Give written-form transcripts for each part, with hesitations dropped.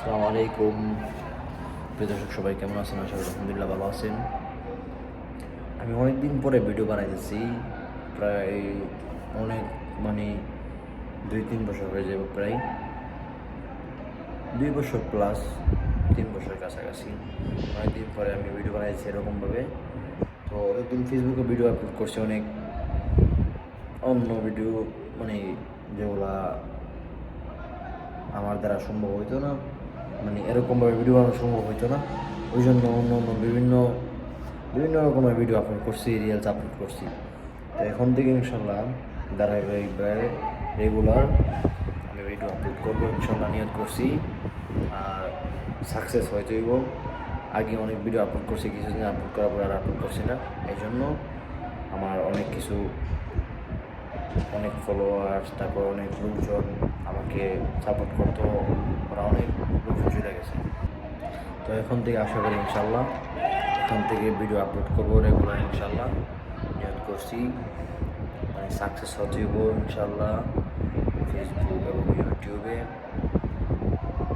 আসসালামু আলাইকুম। প্রিয় দর্শক, সবাই কেমন আছেন? আশা করি আলহামদুলিল্লাহ ভালো আছেন। আমি অনেকদিন পরে ভিডিও বানাইতেছি, প্রায় অনেক 2-3 বছর হয়ে যাবে, প্রায় 2 বছর প্লাস, 3 বছরের কাছাকাছি। অনেকদিন পরে আমি ভিডিও বানাইছি এরকমভাবে। তো একদিন ফেসবুকে ভিডিও আপলোড করছি, অনেক অন্য ভিডিও, যেগুলা আমার দ্বারা সম্ভব হইতো না, এরকমভাবে ভিডিও বানানো সম্ভব হইতো না। ওই জন্য অন্য অন্য বিভিন্ন বিভিন্ন রকমের ভিডিও আপলোড করছি, রিলস আপলোড করছি। তো এখন থেকে ইনশাল্লাহ ধারাবাহিকভাবে রেগুলার আমি ভিডিও আপলোড করবো ইনশাল্লাহ, নিয়ত করছি। আর সাকসেস হইতেইব। আগে অনেক ভিডিও আপলোড করছি, কিছুদিন আপলোড করার পর আর আপলোড করছি না। এই জন্য আমার অনেক ফলোয়ার্স, তারপর অনেক লোকজন আমাকে সাপোর্ট করতো, ওরা অনেক লোকজন চলে গেছে। তো এখন থেকে আশা করি ইনশাল্লাহ এখন থেকে ভিডিও আপলোড করবো রেগুলার ইনশাল্লাহ, নিয়ত করছি। সাকসেস হতেইব ইনশাল্লাহ। ফেসবুক এবং ইউটিউবে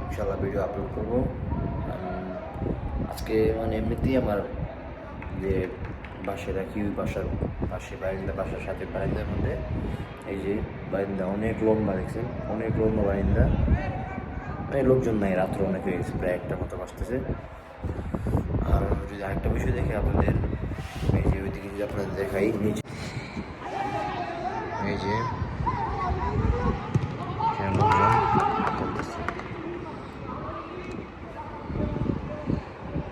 ইনশাল্লাহ ভিডিও আপলোড করবো। আজকে এমনিতেই আমার যে বাসে রাখি, ওই বাসার পাশে বারিন্দা, বাসার সাথে বারিন্দার মধ্যে এই যে বারিন্দা অনেক লম্বা, দেখছেন অনেক লম্বা বারিন্দা। লোকজন নাই, রাত্র অনেক হয়ে গেছে, প্রায় 1টা মতো বাজতেছে। আর যদি আরেকটা বিষয় দেখে আপনাদের, এই যে ওইদিকে যদি আপনাদের দেখাই, নিচে এই যে লোকজন করতেছে,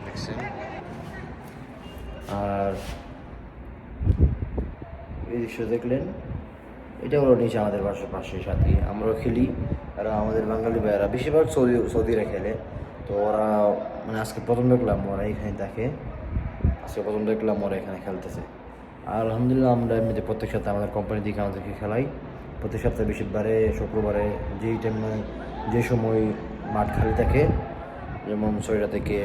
দেখছেন। আর এই দৃশ্য দেখলেন, এটা হলো নিচে আমাদের বাসার পাশে সাথে আমরাও খেলি। আর আমাদের বাঙালি ভাইয়েরা বেশিরভাগ সৌদিরা খেলে। তো ওরা আজকে প্রথম দেখলাম ওরা এখানে থাকে, ওরা এখানে খেলতেছে। আর আলহামদুলিল্লাহ আমরা এমনিতে প্রত্যেক সপ্তাহে আমাদের কোম্পানি থেকে আমাদেরকে খেলাই। প্রত্যেক সপ্তাহে বৃহস্পতিবারে, শুক্রবারে, যে সময় মাঠ খালি থাকে, যেমন 6টা থেকে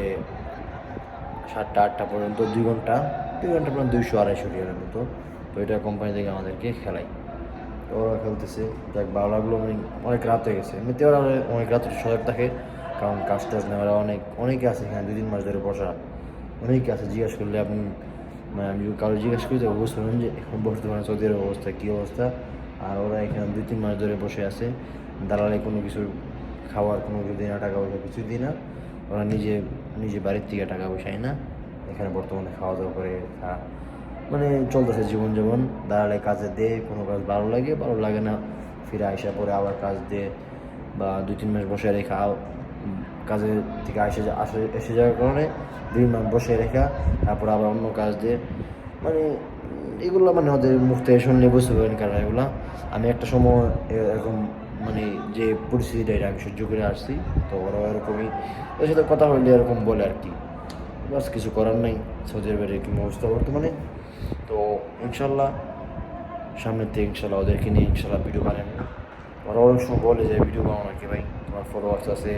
7টা 8টা পর্যন্ত, 2 ঘন্টা পর্যন্ত 200-250 রিয়ালের মতো। তো এটা কোম্পানি থেকে আমাদেরকে খেলাই। তো ওরা খেলতেছে, যাক ভালো লাগলো। অনেক রাত হয়ে গেছে, এমনিতে ওরা অনেক রাত সজাগ থাকে, কারণ কাজ টাজ নেই। ওরা অনেকে আছে এখানে 2-3 মাস ধরে বসা, অনেকে আছে। জিজ্ঞেস করলে আপনি আমি কারো জিজ্ঞেস করি তো বুঝতে পারেন যে এখন বর্তমানে সৌদি আরবের অবস্থা কী অবস্থা। আর ওরা এখানে 2-3 মাস ধরে বসে আছে, দালালে কোনো কিছু খাওয়ার কোনো কিছু দিই না, টাকা পয়সা কিছু দিই না। ওরা নিজে বাড়ির থেকে টাকা পয়সায় না, এখানে বর্তমানে খাওয়া দাওয়া করে চলতেছে জীবন যেমন। দাঁড়ালে কাজে দে, কোনো কাজ ভালো লাগে না, ফিরে আইসা পরে আবার কাজ দে, বা 2-3 মাস বসে রেখা, কাজের থেকে এসে যাওয়ার কারণে 2 মাস বসে রেখা, তারপর আবার অন্য কাজ দে। এগুলো ওদের মুখ থেকে শুনলে বুঝতে পারেন কারণ এগুলা। আমি একটা সময় এরকম যে পরিস্থিতিটা এটা আমি সহ্য করে আসছি। তো ওরা এরকমই, ওর সাথে কথা হইলে এরকম বলে আর কি। বাস কিছু করার নাই, সৌদি আরবের এরকম অবস্থা বর্তমানে। তো ইনশাল্লাহ সামনের থেকে ইনশাল্লাহ ওদেরকে নিয়ে ইনশাল্লাহ ভিডিও বানাবো। ওরা অনেক সময় বলে যে ভিডিও বানানো কি ভাই, তোমার ফলোয়ার্স আছে,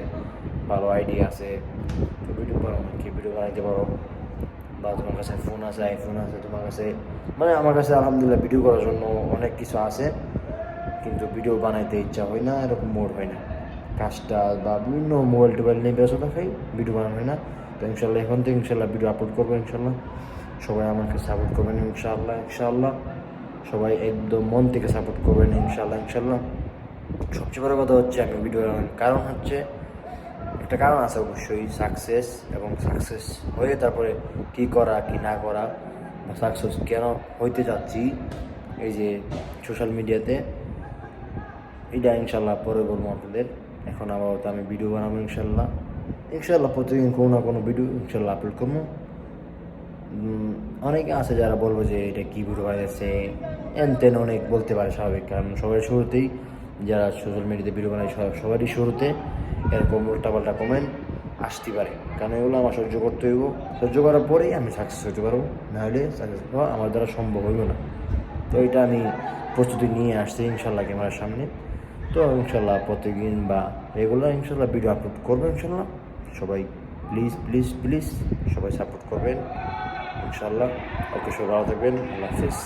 ভালো আইডিয়া আছে, তো ভিডিও বানানো কি, ভিডিও বানাইতে পারো, বা তোমার কাছে ফোন আছে, আইফোন আছে তোমার কাছে। আমার কাছে আলহামদুলিল্লাহ ভিডিও করার জন্য অনেক কিছু আছে, কিন্তু ভিডিও বানাইতে ইচ্ছা হয় না, এরকম মোড হয় না। কাজটা বা বিভিন্ন মোবাইল নিয়ে ব্যস্ত থাকাই, ভিডিও বানানো হয় না। তো ইনশাল্লাহ এখন থেকে ইনশাল্লাহ ভিডিও আপলোড করবো ইনশাল্লাহ। সবাই আমাকে সাপোর্ট করবেন ইনশাল্লাহ। সবাই একদম মন থেকে সাপোর্ট করবেন ইনশাল্লাহ। সবচেয়ে বড় কথা হচ্ছে, আমি ভিডিও কারণ হচ্ছে, একটা কারণ আছে অবশ্যই, সাকসেস হয়ে তারপরে কি করা কি না করা, বা সাকসেস কেন হইতে যাচ্ছি এই যে সোশ্যাল মিডিয়াতে, এটা ইনশাল্লাহ পরে বলবো আপনাদের। এখন আপাতত আমি ভিডিও বানাবো ইনশাল্লাহ প্রতিদিন কোনো না কোনো ভিডিও ইনশাল্লাহ আপলোড করবো। অনেকে আছে যারা বলবো যে এটা কী ভিডিও বানাচ্ছে, তেন অনেক বলতে পারে, স্বাভাবিক। কারণ সবাই শুরুতেই, যারা সোশ্যাল মিডিয়াতে ভিডিও বানায় সবারই শুরুতে এরকম উল্টাপাল্টা কমেন্ট আসতে পারে। কারণ এগুলো আমার সহ্য করতে হইব, সহ্য করার পরেই আমি সাকসেস হতে পারবো, নাহলে সাকসেস হওয়া আমার দ্বারা সম্ভব হইব না। তো এটা আমি প্রস্তুতি নিয়ে আসছি ইনশাল্লাহ ক্যামেরার সামনে। তো ইনশাল্লাহ প্রতিদিন বা রেগুলার ইনশাল্লাহ ভিডিও আপলোড করবো ইনশাল্লাহ। সবাই প্লিজ সবাই সাপোর্ট করবেন ইনশাল্লাহ। ওকে, সবাই ভালো থাকবেন, আল্লাহ হাফেজ।